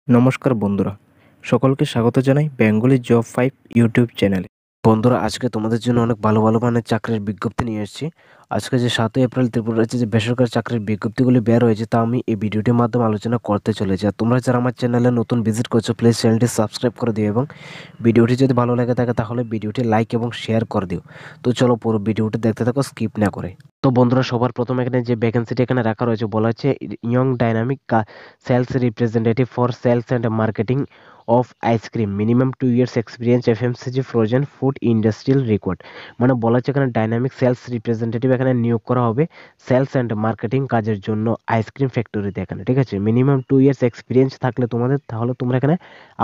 নমস্কার বন্ধুরা, সকলকে স্বাগত জানাই বেঙ্গলি জব 5 ইউটিউব চ্যানেলে। বন্ধুরা, আজকে তোমাদের জন্য অনেক ভালো ভালো মানের চাকরির বিজ্ঞপ্তি নিয়ে এসেছি। আজকে যে 7 এপ্রিল ত্রিপুরা রাজ্যে যে বেসরকারি চাকরির বিজ্ঞপ্তিগুলি বের হয়েছে তা আমি এই ভিডিওটির মাধ্যমে আলোচনা করতে চলেছি। আর তোমরা যারা আমার চ্যানেলে নতুন ভিজিট করছো প্লিজ চ্যানেলটি সাবস্ক্রাইব করে দিও এবং ভিডিওটি যদি ভালো লাগে থাকে তাহলে ভিডিওটি লাইক এবং শেয়ার করে দিও। তো চলো পুরো ভিডিওটি দেখতে থাকো স্কিপ না করে। তো বন্ধুরা, সবার প্রথমে এখানে যে ভ্যাকেন্সিটি এখানে রাখা রয়েছে বলা হচ্ছে young dynamic sales representative for sales and marketing of ice cream, minimum 2 years experience, FMCG frozen food industrial record. মানে বলা হচ্ছে এখানে ডাইনামিক সেলস রিপ্রেজেন্টেটিভ এখানে নিয়োগ করা হবে সেলস অ্যান্ড মার্কেটিং কাজের জন্য আইসক্রিম ফ্যাক্টরিতে এখানে, ঠিক আছে। মিনিমাম 2 ইয়ার্স এক্সপিরিয়েন্স থাকলে তোমাদের, তাহলে তোমরা এখানে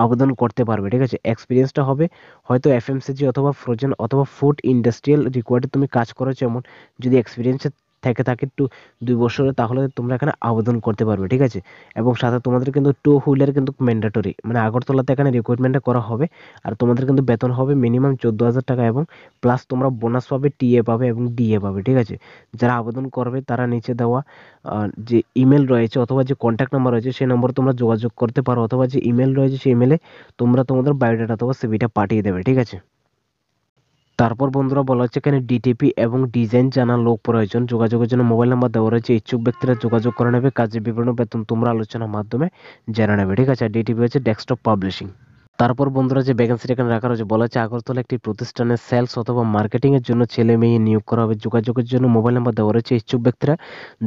আবেদন করতে পারবে, ঠিক আছে। এক্সপিরিয়েন্সটা হবে হয়তো এফএমসিজি অথবা ফ্রোজেন অথবা ফুড ইন্ডাস্ট্রিয়াল রেকর্ডে তুমি কাজ করেছো এমন। যদি এক্সপিরিয়েন্স থেকে থাকে 2 বছরে, তাহলে তোমরা এখানে আবেদন করতে পারবে, ঠিক আছে। এবং সাথে তোমাদের কিন্তু 2 হুইলার কিন্তু ম্যান্ডেটরি, মানে আগরতলাতে এখানে রিক্রুটমেন্টটা করা হবে। আর তোমাদের কিন্তু বেতন হবে মিনিমাম 14,000 টাকা এবং প্লাস তোমরা বোনাস পাবে, টিএ পাবে এবং ডিএ পাবে, ঠিক আছে। যারা আবেদন করবে তারা নিচে দেওয়া যে ইমেল রয়েছে অথবা যে কন্ট্যাক্ট নাম্বার রয়েছে সেই নম্বরে তোমরা যোগাযোগ করতে পারো, অথবা যে ইমেল রয়েছে সেই ইমেলে তোমরা তোমাদের বায়োডাটা অথবা সিভিটা পাঠিয়ে দেবে, ঠিক আছে। তারপর বন্ধুরা বলা হচ্ছে এখানে ডিটিপি এবং ডিজাইন জানা লোক প্রয়োজন। যোগাযোগের জন্য মোবাইল নাম্বার দেওয়া রয়েছে, ইচ্ছুক ব্যক্তিরা যোগাযোগ করে নেবে। কাজের বিবরণ বেতন তোমরা আলোচনার মাধ্যমে জেনে নেবে, ঠিক আছে। ডিটিপি হচ্ছে ডেস্কটপ পাবলিশিং। তারপর বন্ধুরা যে ভ্যাকেন্সিটা এখানে রাখা রয়েছে বলা হচ্ছে আগরতলা একটি প্রতিষ্ঠানের সেলস অথবা মার্কেটিং এর জন্য ছেলে মেয়ে নিয়োগ করা হবে। যোগাযোগের জন্য মোবাইল নাম্বার দেওয়া রয়েছে, ইচ্ছুক ব্যক্তিরা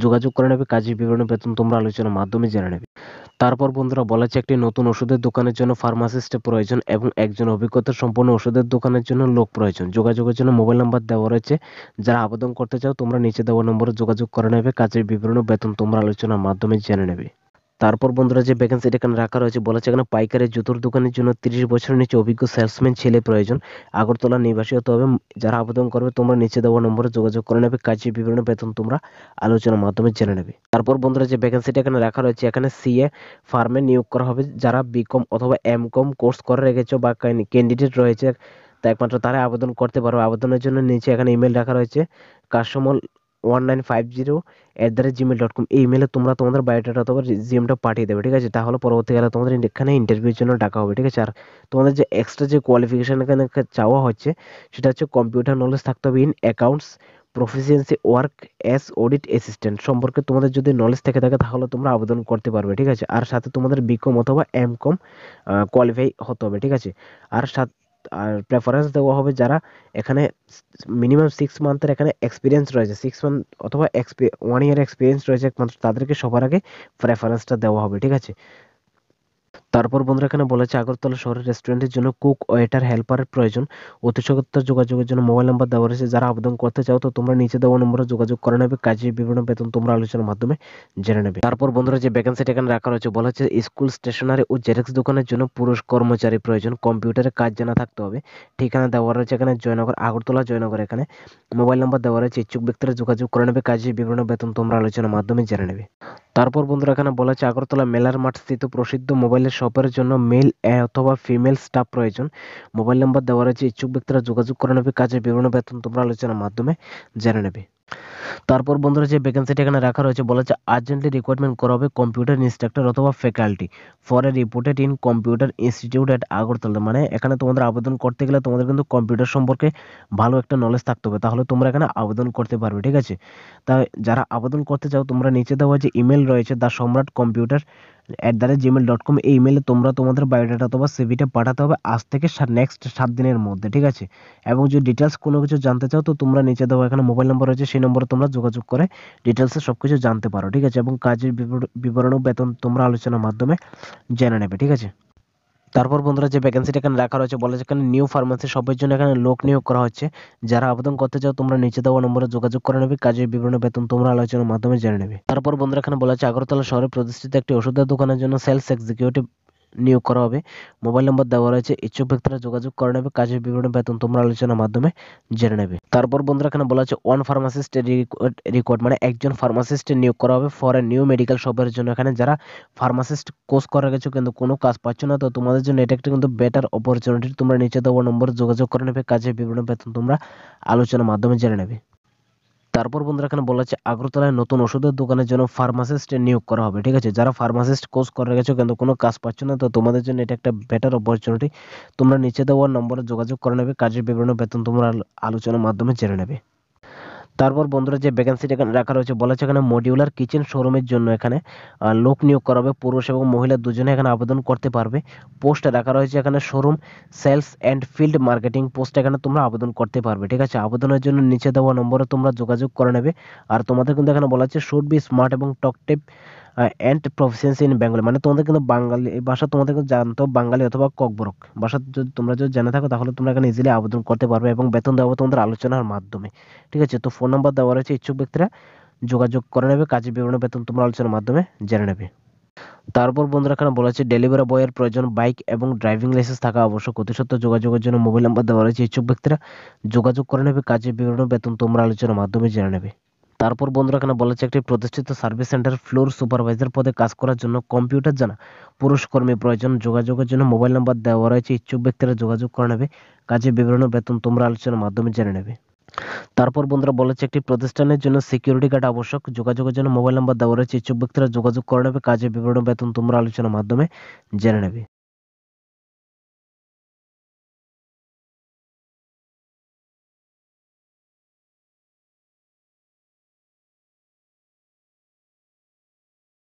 যোগাযোগ করে নেবে। কাজের বিবরণ বেতন তোমরা আলোচনার মাধ্যমে জেনে নেবে। তারপর বন্ধুরা বলা হচ্ছে একটি নতুন ওষুধের দোকানের জন্য ফার্মাসিস্টের প্রয়োজন এবং একজন অভিজ্ঞতা সম্পন্ন ওষুধের দোকানের জন্য লোক প্রয়োজন। যোগাযোগের জন্য মোবাইল নাম্বার দেওয়া রয়েছে। যারা আবেদন করতে চাও তোমরা নিচে দেওয়া নম্বরে যোগাযোগ করে নেবে। কাজের বিবরণ ও বেতন তোমরা আলোচনার মাধ্যমে জেনে নেবে। তারপর বন্ধুরা যে ভ্যাকেন্সিটা এখানে রাখা রয়েছে বলা হচ্ছে এখানে পাইকারি জুতোর দোকানের জন্য 30 বছরের নিচে অভিজ্ঞ সেলসম্যান ছেলে প্রয়োজন। আগরতলা নিবাসী হতে হবে। যারা আবেদন করবে তোমরা নিচে দেওয়া নম্বরে যোগাযোগ করে নেবে। কাজের বিবরণ বেতন তোমরা আলোচনার মাধ্যমে জেনে নেবে। তারপর বন্ধুরা যে ভ্যাকেন্সিটা এখানে রাখা রয়েছে এখানে সিএ ফার্মে নিয়োগ করা হবে। যারা বিকম অথবা এমকম কোর্স করে রেখেছো বা ক্যান্ডিডেট রয়েছে তা একমাত্র তারা আবেদন করতে পারো। আবেদনের জন্য নিচে এখানে ইমেল রাখা রয়েছে কাসমল 1950@gmail.com। এই ইমেলে তোমরা তোমাদের বায়োডাটা অথবা রিজিউমটা পাঠিয়ে দেবে, ঠিক আছে। তাহলে পরবর্তীকালে তোমাদের এখানে ইন্টারভিউর জন্য ডাকা হবে, ঠিক আছে। আর তোমাদের যে এক্সট্রা যে কোয়ালিফিকেশন এখানে চাওয়া হচ্ছে সেটা হচ্ছে কম্পিউটার নলেজ থাকতে হবে in accounts proficiency work as audit assistant সম্পর্কে তোমাদের যদি নলেজ থেকে থাকে তাহলে তোমরা আবেদন করতে পারবে, ঠিক আছে। আর সাথে তোমাদের বিকম অথবা এমকম কোয়ালিফাই হতে হবে, ঠিক আছে। আর প্রেফারেন্স দেওয়া হবে যারা এখানে মিনিমাম 6 মান্থের এখানে এক্সপিরিয়েন্স রয়েছে, 6 মান্থ অথবা 1 ইয়ার এক্সপিরিয়েন্স রয়েছে একমাত্র তাদেরকে সবার আগে প্রেফারেন্সটা দেওয়া হবে, ঠিক আছে। তারপর বন্ধুরা এখানে বলেছে আগরতলা শহরের রেস্টুরেন্টের জন্য কুক ওয়েটার হেল্পারের প্রয়োজন। অতি সত্বর যোগাযোগের জন্য মোবাইল নাম্বার দেওয়া রয়েছে। যারা আবেদন করতে চাও তো তোমরা নিচে দেওয়া নম্বরে যোগাযোগ করে নেবে। কাজের বিবরণ বেতন তোমরা আলোচনার মাধ্যমে জেনে নেবে। তারপর বন্ধুরা যে ভ্যাকেন্সিটা এখানে রাখা রয়েছে বলা হচ্ছে স্কুল স্টেশনারি ও জেরক্স দোকানের জন্য পুরুষ কর্মচারী প্রয়োজন। কম্পিউটারে কাজ জানা থাকতে হবে। ঠিকানা দেওয়া রয়েছে এখানে জয়নগর, আগরতলা জয়নগর। এখানে মোবাইল নাম্বার দেওয়া রয়েছে, ইচ্ছুক ব্যক্তিরা যোগাযোগ করে নেবে। কাজের বিবরণ বেতন তোমরা আলোচনার মাধ্যমে জেনে নেবে। তারপর বন্ধুরা এখানে বলা হচ্ছে আগরতলা মেলার মাঠ স্থিত প্রসিদ্ধ মোবাইলের শপের জন্য মেল অথবা ফিমেল স্টাফ প্রয়োজন। মোবাইল নাম্বার দেওয়া রয়েছে, ইচ্ছুক ব্যক্তিরা যোগাযোগ করে নেবে। কাজের বিবরণ বেতন তোমরা আলোচনার মাধ্যমে জেনে নেবে। তারপর বন্ধুরা যে ভ্যাকেন্সিটা এখানে রাখা রয়েছে বলা হচ্ছে আর্জেন্টলি রিক্রুটমেন্ট করা হবে কম্পিউটার ইনস্ট্রাক্টর অথবা faculty for a reported in computer institute at Agartala. মানে এখানে তোমাদের আবেদন করতে গেলে তোমাদের কিন্তু কম্পিউটার সম্পর্কে ভালো একটা নলেজ থাকতে হবে, তাহলে তোমরা এখানে আবেদন করতে পারবে, ঠিক আছে। তাই যারা আবেদন করতে চাও তোমরা নিচে দেওয়া যে ইমেল রয়েছে দ্য সম্রাট কম্পিউটার @gmail.com, এই ইমেলে তোমরা তোমাদের বায়োডাটা অথবা সিভিটা পাঠাতে হবে আজ থেকে নেক্সট 7 দিনের মধ্যে, ঠিক আছে। এবং যদি ডিটেলস কোনো কিছু জানতে চাও তো তোমরা নিচে দেওয়া এখানে মোবাইল নম্বর রয়েছে সেই নম্বরে তোমরা যোগাযোগ করে ডিটেলসে সবকিছু জানতে পারো, ঠিক আছে। এবং কাজের বিবরণ ও বেতন তোমরা আলোচনার মাধ্যমে জেনে নেবে, ঠিক আছে। তারপর বন্ধুরা যে ভ্যাকেন্সিটা এখানে রাখা রয়েছে বলা হচ্ছে এখানে নিউ ফার্মাসি সবের জন্য এখানে লোক নিয়োগ করা হচ্ছে। যারা আবেদন করতে চাও তোমরা নিচে দেওয়া নম্বরে যোগাযোগ করে নেবে। কাজের বিবরণ বেতন তোমরা আলোচনার মাধ্যমে জেনে নেবে। তারপর বন্ধুরা এখানে বলা হচ্ছে আগরতলা শহরে প্রতিষ্ঠিত একটি ওষুধের দোকানের জন্য সেলস এক্সিকিউটিভ নিয়োগ করা হবে। মোবাইল নম্বর দেওয়া রয়েছে, ইচ্ছুক ব্যক্তিরা যোগাযোগ করে নেবে। কাজের বিবরণ বেতন তোমরা আলোচনার মাধ্যমে জেনে নেবে। তারপর বন্ধুরা এখানে বলা হচ্ছে ওয়ান ফার্মাসিস্ট রিকোয়ার্ড, মানে একজন ফার্মাসিস্ট নিয়োগ করা হবে ফর এ নিউ মেডিকেল শপের জন্য। এখানে যারা ফার্মাসিস্ট কোর্স করে গেছো কিন্তু কোনো কাজ পাচ্ছ না তো তোমাদের জন্য এটা একটা কিন্তু বেটার অপরচুনিটি। তোমরা নিচে দেওয়া নম্বরে যোগাযোগ করে নেবে। কাজের বিবরণ বেতন তোমরা আলোচনার মাধ্যমে জেনে নেবে। তারপর বন্ধুরা এখানে বলা আছে আগরতলায় নতুন ওষুধের দোকানের জন্য ফার্মাসিস্ট নিয়োগ করা হবে। ঠিক আছে, যারা ফার্মাসিস্ট কোর্স করে রেখেছো কিন্তু কোনো কাজ পাচ্ছ না, তো তোমাদের জন্য এটা একটা বেটার অপরচুনিটি। তোমরা নিচে দেওয়া নম্বরে যোগাযোগ করে নেবে, কাজের বিবরণ ও বেতন তোমরা আলোচনার মাধ্যমে জেনে নেবে। তারপর বন্ধুরা যে ভ্যাকেন্সিটা এখানে রাখা রয়েছে বলা আছে এখানে মডিউলার কিচেন শোরুমের জন্য এখানে লোক নিয়োগ করা হবে। পুরুষ এবং মহিলা দুজনে এখানে আবেদন করতে পারবে। পোস্ট রাখা রয়েছে এখানে showroom sales and field marketing post, এখানে তোমরা আবেদন করতে পারবে। ঠিক আছে, আবেদনের জন্য নিচে দেওয়া নম্বরে তোমরা যোগাযোগ করে নেবে। আর তোমাদের কিন্তু এখানে বলা আছে শুড বি স্মার্ট এবং টকটিভ অ্যান্ড প্রফিসিয়েন্সি ইন বেঙ্গলি, মানে তোমাদের কিন্তু বাঙালি ভাষা তোমাদের কিন্তু জানতে হবে, বাঙালি অথবা ককবরক ভাষা যদি তোমরা জেনে থাকো তাহলে তোমরা এখানে ইজিলি আবেদন করতে পারবে এবং বেতন দেওয়া হবে তোমাদের আলোচনার মাধ্যমে। ঠিক আছে, তো ফোন নাম্বার দেওয়া রয়েছে, ইচ্ছুক ব্যক্তিরা যোগাযোগ করে নেবে, কাজের বিবরণ বেতন তোমরা আলোচনার মাধ্যমে জেনে নেবে। তারপর বন্ধুরা এখানে বলা হচ্ছে ডেলিভারি বয়ের প্রয়োজন, বাইক এবং ড্রাইভিং লাইসেন্স থাকা আবশ্যক। অতি সত্ত্বর যোগাযোগের জন্য মোবাইল নাম্বার দেওয়া রয়েছে, ইচ্ছুক ব্যক্তিরা যোগাযোগ করে নেবে, কাজের বিবরণ বেতন তোমরা আলোচনার মাধ্যমে জেনে নেবে। তারপর বন্ধুরা এখানে বলা হচ্ছে একটি প্রতিষ্ঠিত সার্ভিস সেন্টার ফ্লোর সুপারভাইজার পদে কাজ করার জন্য কম্পিউটার জানা পুরুষ কর্মী প্রয়োজন। যোগাযোগের জন্য মোবাইল নাম্বার দেওয়া রয়েছে, ইচ্ছুক ব্যক্তিরা যোগাযোগ করে নেবে, কাজের বিবরণ ও বেতন তোমরা আলোচনার মাধ্যমে জেনে নেবে। তারপর বন্ধুরা বলেছে একটি প্রতিষ্ঠানের জন্য সিকিউরিটি গার্ড আবশ্যক। যোগাযোগের জন্য মোবাইল নাম্বার দেওয়া রয়েছে, ইচ্ছুক ব্যক্তিরা যোগাযোগ করে নেবে, কাজের বিবরণ ও বেতন তোমরা আলোচনার মাধ্যমে জেনে নেবে।